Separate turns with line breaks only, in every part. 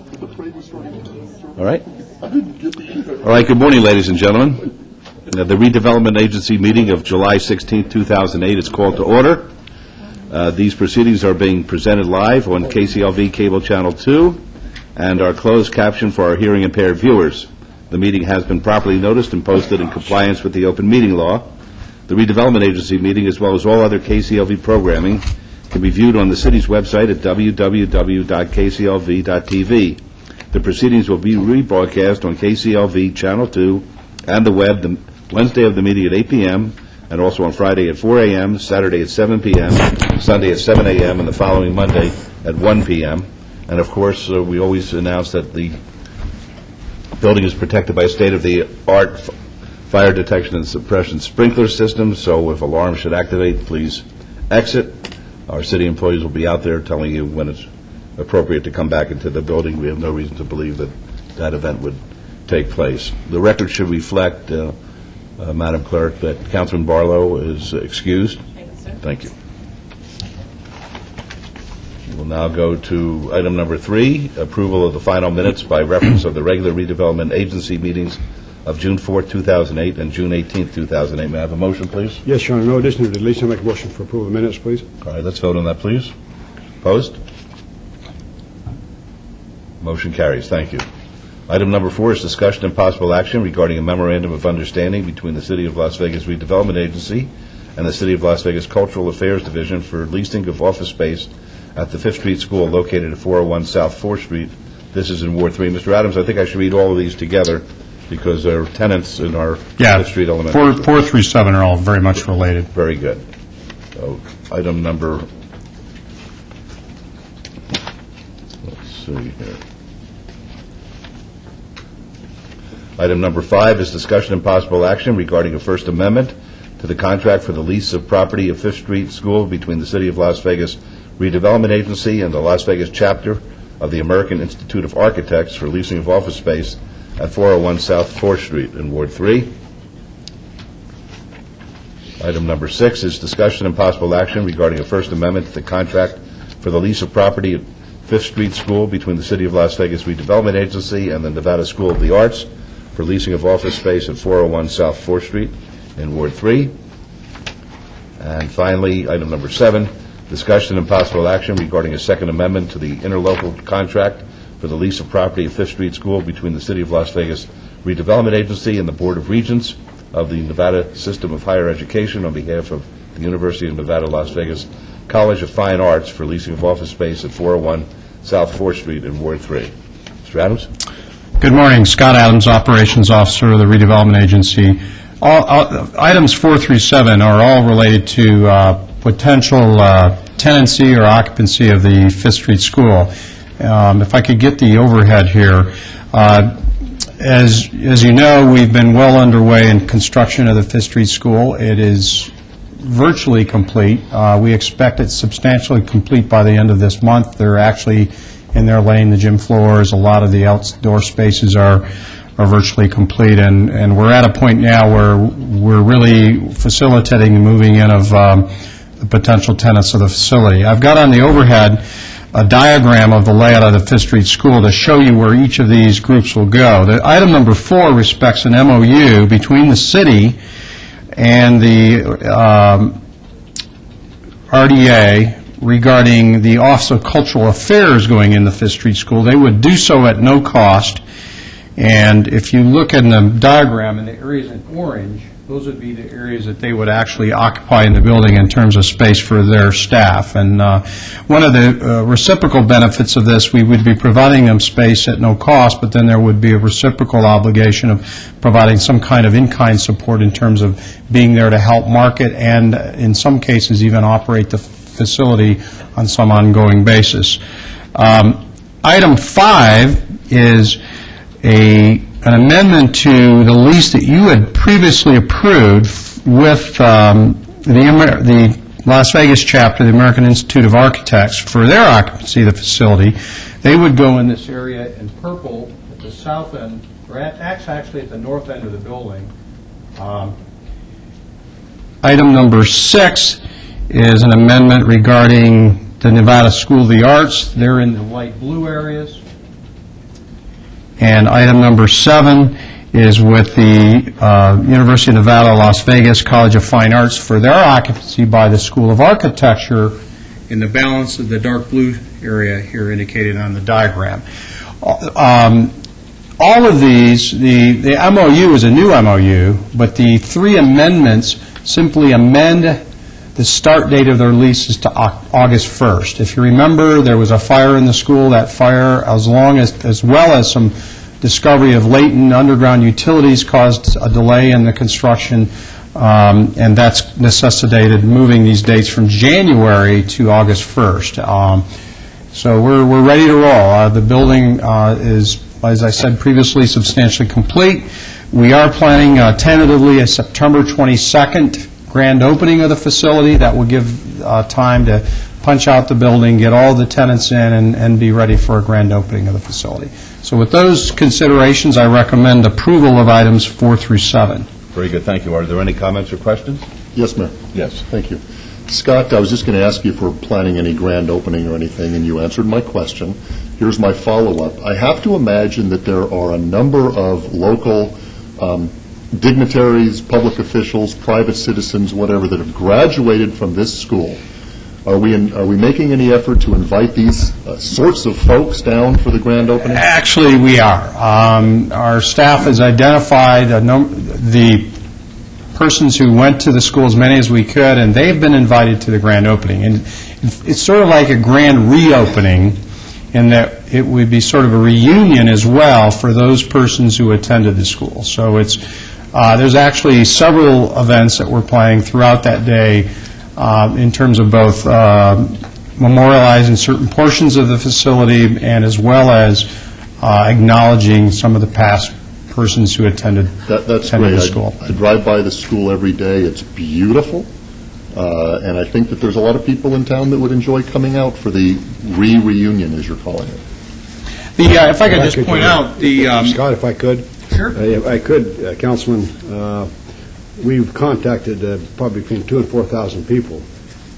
All right. All right, good morning, ladies and gentlemen. The Redevelopment Agency meeting of July 16, 2008 is called to order. These proceedings are being presented live on KCLV Cable Channel 2 and are closed captioned for our hearing impaired viewers. The meeting has been properly noticed and posted in compliance with the open meeting law. The Redevelopment Agency meeting, as well as all other KCLV programming, can be viewed on the city's website at www.kclv.tv. The proceedings will be rebroadcast on KCLV Channel 2 and the web the Wednesday of the meeting at 8 p.m., and also on Friday at 4 a.m., Saturday at 7 p.m., Sunday at 7 a.m., and the following Monday at 1 p.m. And, of course, we always announce that the building is protected by state-of-the-art fire detection and suppression sprinkler systems, so if alarms should activate, please exit. Our city employees will be out there telling you when it's appropriate to come back into the building. We have no reason to believe that that event would take place. The record should reflect, Madam Clerk, that Councilman Barlow is excused. Thank you. We'll now go to item number 3, approval of the final minutes by reference of the regular redevelopment agency meetings of June 4, 2008 and June 18, 2008. May I have a motion, please?
Yes, Your Honor. No addition to the release. I make a motion for approval of minutes, please.
All right, let's vote on that, please. Opposed? Motion carries. Thank you. Item number 4 is discussion and possible action regarding a memorandum of understanding between the City of Las Vegas Redevelopment Agency and the City of Las Vegas Cultural Affairs Division for leasing of office space at the 5th Street School located at 401 South 4th Street. This is in Ward 3. Mr. Adams, I think I should read all of these together because they're tenants in our 5th Street Elementary.
4 through 7 are all very much related.
Very good. So, item number, let's see here. Item number 5 is discussion and possible action regarding a First Amendment to the contract for the lease of property of 5th Street School between the City of Las Vegas Redevelopment Agency and the Las Vegas chapter of the American Institute of Architects for leasing of office space at 401 South 4th Street in Ward 3. Item number 6 is discussion and possible action regarding a First Amendment to the contract for the lease of property at 5th Street School between the City of Las Vegas Redevelopment Agency and the Nevada School of the Arts for leasing of office space at 401 South 4th Street in Ward 3. And finally, item number 7, discussion and possible action regarding a Second Amendment to the interlocal contract for the lease of property at 5th Street School between the City of Las Vegas Redevelopment Agency and the Board of Regents of the Nevada System of Higher Education on behalf of the University of Nevada, Las Vegas College of Fine Arts for leasing of office space at 401 South 4th Street in Ward 3. Mr. Adams?
Good morning. Scott Adams, Operations Officer of the Redevelopment Agency. Items 4 through 7 are all related to potential tenancy or occupancy of the 5th Street School. If I could get the overhead here. As you know, we've been well underway in construction of the 5th Street School. It is virtually complete. We expect it substantially complete by the end of this month. They're actually in there laying the gym floors. A lot of the outdoor spaces are virtually complete, and we're at a point now where we're really facilitating the moving in of the potential tenants of the facility. I've got on the overhead a diagram of the layout of the 5th Street School to show you where each of these groups will go. The item number 4 respects an MOU between the city and the RDA regarding the Office of Cultural Affairs going in the 5th Street School. They would do so at no cost, and if you look in the diagram in the areas in orange, those would be the areas that they would actually occupy in the building in terms of space for their staff. And one of the reciprocal benefits of this, we would be providing them space at no cost, but then there would be a reciprocal obligation of providing some kind of in-kind support in terms of being there to help market and, in some cases, even operate the facility on some ongoing basis. Item 5 is an amendment to the lease that you had previously approved with the Las Vegas chapter, the American Institute of Architects, for their occupancy of the facility. They would go in this area in purple at the south end, or actually at the north end of the building. Item number 6 is an amendment regarding the Nevada School of the Arts. They're in the light blue areas. And item number 7 is with the University of Nevada, Las Vegas College of Fine Arts for their occupancy by the School of Architecture in the balance of the dark blue area here indicated on the diagram. All of these, the MOU is a new MOU, but the 3 amendments simply amend the start date of their leases to August 1st. If you remember, there was a fire in the school. That fire, as well as some discovery of latent underground utilities, caused a delay in the construction, and that's necessitated moving these dates from January to August 1st. So we're ready to roll. The building is, as I said previously, substantially complete. We are planning tentatively a September 22nd grand opening of the facility. That will give time to punch out the building, get all the tenants in, and be ready for a grand opening of the facility. So with those considerations, I recommend approval of items 4 through 7.
Very good, thank you. Are there any comments or questions?
Yes, Mayor.
Yes.
Thank you. Scott, I was just going to ask you if we're planning any grand opening or anything, and you answered my question. Here's my follow-up. I have to imagine that there are a number of local dignitaries, public officials, private citizens, whatever, that have graduated from this school. Are we making any effort to invite these sorts of folks down for the grand opening?
Actually, we are. Our staff has identified the persons who went to the school, as many as we could, and they've been invited to the grand opening. And it's sort of like a grand reopening in that it would be sort of a reunion as well for those persons who attended the school. So there's actually several events that we're planning throughout that day in terms of both memorializing certain portions of the facility and as well as acknowledging some of the past persons who attended
That's
the
great.
school.
I drive by the school every day. It's beautiful. And I think that there's a lot of people in town that would enjoy coming out for the reunion, as you're calling it.
If I could just point out,
Scott, if I could.
Sure.
If I could, Councilman, we've contacted probably between 2,000 and 4,000 people,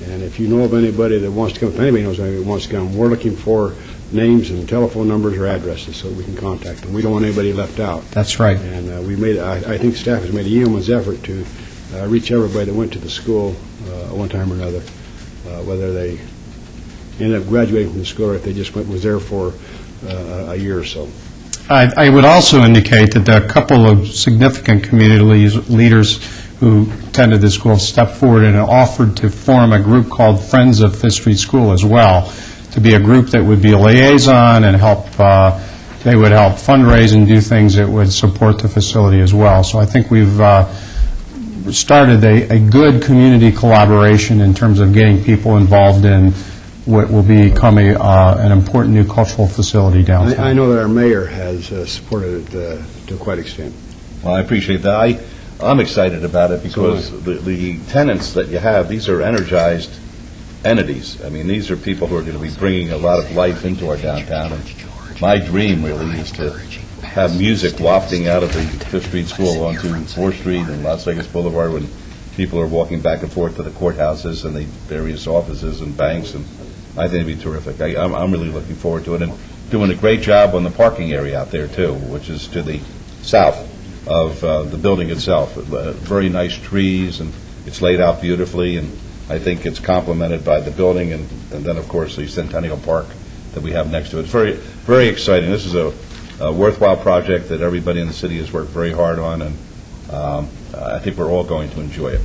and if you know of anybody that wants to come, if anybody knows anybody that wants to come, we're looking for names and telephone numbers or addresses so we can contact them. We don't want anybody left out.
That's right.
And I think staff has made a yeoman's effort to reach everybody that went to the school at one time or another, whether they ended up graduating from the school or if they just was there for a year or so.
I would also indicate that a couple of significant community leaders who attended the school stepped forward and offered to form a group called Friends of Fifth Street School as well, to be a group that would be a liaison and they would help fundraise and do things that would support the facility as well. So I think we've started a good community collaboration in terms of getting people involved in what will become an important new cultural facility downtown.
I know that our mayor has supported it to quite an extent.
Well, I appreciate that. I'm excited about it because the tenants that you have, these are energized entities. I mean, these are people who are going to be bringing a lot of life into our downtown. And my dream really is to have music wafting out of the Fifth Street School onto 4th Street and Las Vegas Boulevard when people are walking back and forth to the courthouses and the various offices and banks, and I think it'd be terrific. I'm really looking forward to it, and doing a great job on the parking area out there, too, which is to the south of the building itself. Very nice trees, and it's laid out beautifully, and I think it's complemented by the building and then, of course, the Centennial Park that we have next to it. It's very, very exciting. This is a worthwhile project that everybody in the city has worked very hard on, and I think we're all going to enjoy it.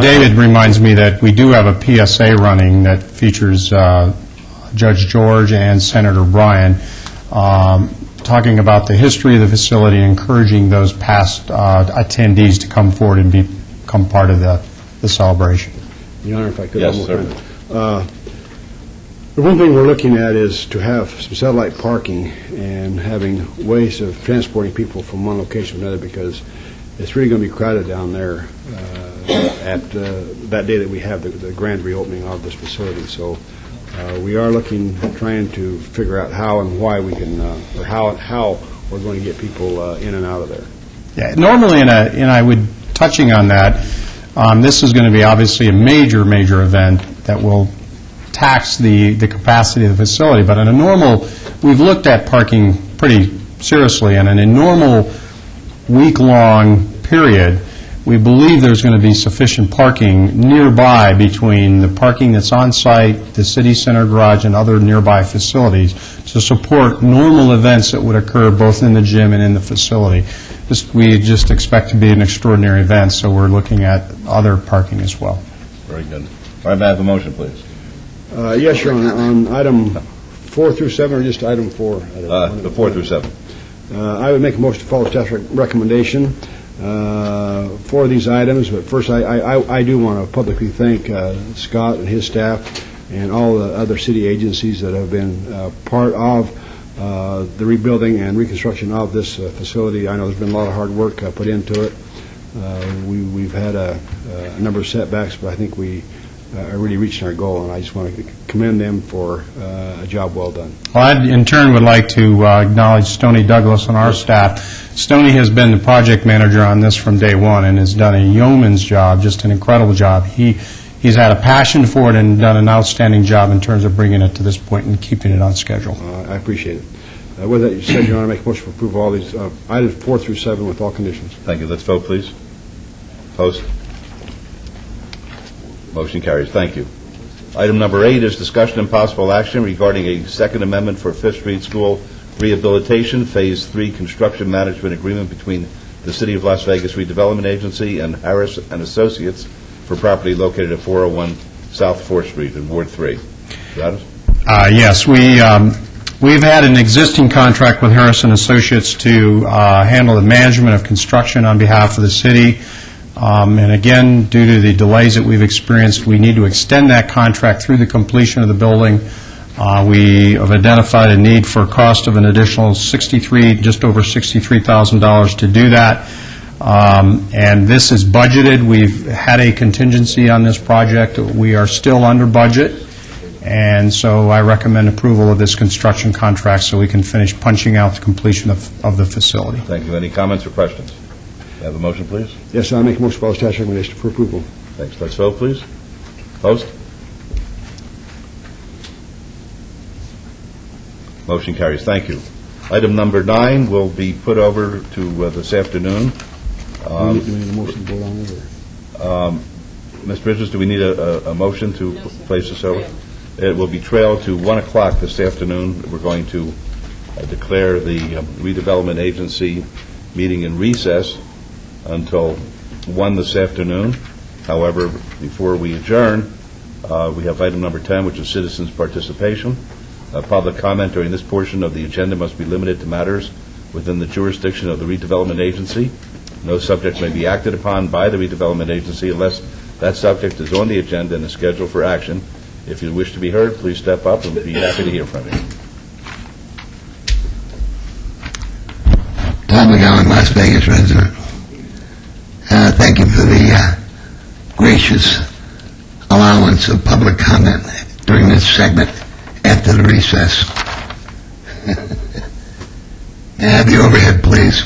David reminds me that we do have a PSA running that features Judge George and Senator Bryan talking about the history of the facility, encouraging those past attendees to come forward and become part of the celebration.
Your Honor, if I could.
Yes,
one more
sir.
time. The one thing we're looking at is to have some satellite parking and having ways of transporting people from one location to another, because it's really going to be crowded down there at that day that we have the grand reopening of this facility. So we are trying to figure out how and why we can, or how we're going to get people in and out of there.
Yeah, normally, touching on that, this is going to be obviously a major event that will tax the capacity of the facility. But on a normal, we've looked at parking pretty seriously. And in a normal week-long period, we believe there's going to be sufficient parking nearby between the parking that's on site, the city center garage, and other nearby facilities to support normal events that would occur both in the gym and in the facility. We just expect to be an extraordinary event, so we're looking at other parking as well.
Very good. All right, may I have a motion, please?
Yes, Your Honor, on item 4 through 7, or just item 4?
The 4 through 7.
I would make a motion to follow staff's recommendation for these items, but first I do want to publicly thank Scott and his staff and all the other city agencies that have been part of the rebuilding and reconstruction of this facility. I know there's been a lot of hard work put into it. We've had a number of setbacks, but I think we are really reaching our goal, and I just want to commend them for a job well done.
Well, I, in turn, would like to acknowledge Stoney Douglas and our staff. Stoney has been the project manager on this from day one and has done a yeoman's job, just an incredible job. He's had a passion for it and done an outstanding job in terms of bringing it to this point and keeping it on schedule.
I appreciate it. With that, you said, Your Honor, make a motion to approve all these items 4 through 7 with all conditions.
Thank you. Let's vote, please. Opposed? Motion carries. Thank you. Item number 8 is discussion and possible action regarding a second amendment for Fifth Street School Rehabilitation Phase 3 Construction Management Agreement between the City of Las Vegas Redevelopment Agency and Harris and Associates for property located at 401 South 4th Street in Ward 3. Travis?
Yes, we've had an existing contract with Harris and Associates to handle the management of construction on behalf of the city. And again, due to the delays that we've experienced, we need to extend that contract through the completion of the building. We have identified a need for a cost of an additional just over $63,000 to do that. And this is budgeted. We've had a contingency on this project. We are still under budget. And so I recommend approval of this construction contract so we can finish punching out the completion of the facility.
Thank you. Any comments or questions? Have a motion, please?
Yes, I'll make a motion to follow staff's recommendation for approval.
Thanks. Let's vote, please. Opposed? Motion carries. Thank you. Item number 9 will be put over to this afternoon.
Do we need a motion to vote on it?
Ms. Bridges, do we need a motion to place this over? It will be trailed to 1 o'clock this afternoon. We're going to declare the redevelopment agency meeting in recess until 1 this afternoon. However, before we adjourn, we have item number 10, which is citizens' participation. Public comment during this portion of the agenda must be limited to matters within the jurisdiction of the redevelopment agency. No subject may be acted upon by the redevelopment agency unless that subject is on the agenda and is scheduled for action. If you wish to be heard, please step up and we'll be happy to hear from you.
Tom McGowan, Las Vegas resident. Thank you for the gracious allowance of public comment during this segment after the recess. May I have the overhead, please?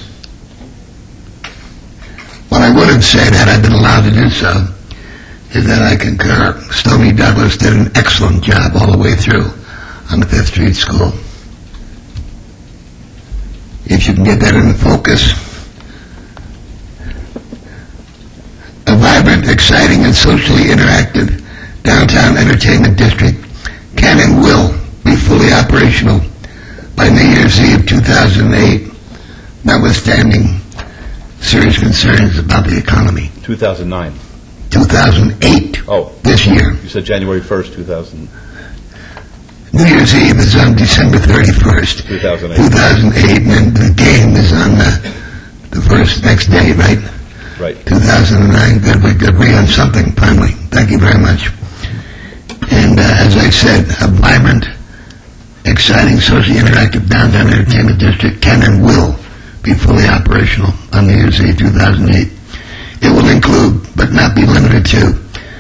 What I would have said had I been allowed to do so is that I concur. Stoney Douglas did an excellent job all the way through on the Fifth Street School. If you can get that in focus, a vibrant, exciting, and socially interactive downtown entertainment district can and will be fully operational by New Year's Eve 2008, notwithstanding serious concerns about the economy.
2009.
2008, this year.
You said January 1st, 2000.
New Year's Eve is on December 31st, 2008, and the game is on the first next day, right?
Right.
2009. Good, we could agree on something finally. Thank you very much. And as I said, a vibrant, exciting, socially interactive downtown entertainment district can and will be fully operational on New Year's Eve 2008. It will include, but not be limited to,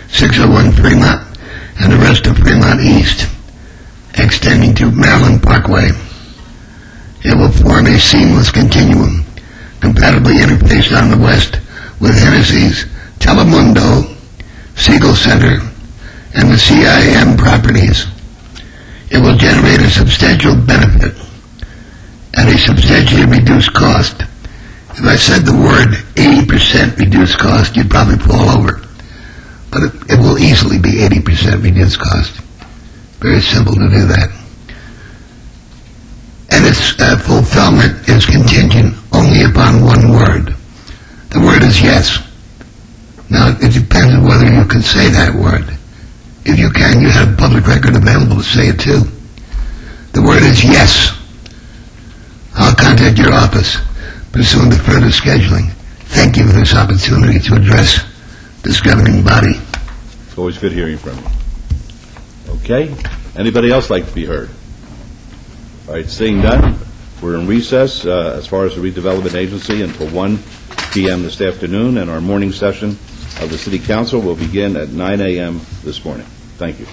601 Fremont and the rest of Fremont East, extending to Maryland Parkway. It will form a seamless continuum, compatibly interfaced on the west with Hennessy's Telemundo, Siegel Center, and the CIM properties. It will generate a substantial benefit at a substantially reduced cost. If I said the word 80% reduced cost, you'd probably fall over. But it will easily be 80% reduced cost. Very simple to do that. And its fulfillment is contingent only upon one word. The word is yes. Now, it depends on whether you can say that word. If you can, you have public record available to say it too. The word is yes. I'll contact your office pursuant to further scheduling. Thank you for this opportunity to address this governing body.
It's always good hearing from you. Okay? Anybody else like to be heard? All right, seeing none, we're in recess as far as the Redevelopment Agency until 1 p.m. this afternoon, and our morning session of the City Council will begin at 9 a.m. this morning. Thank you.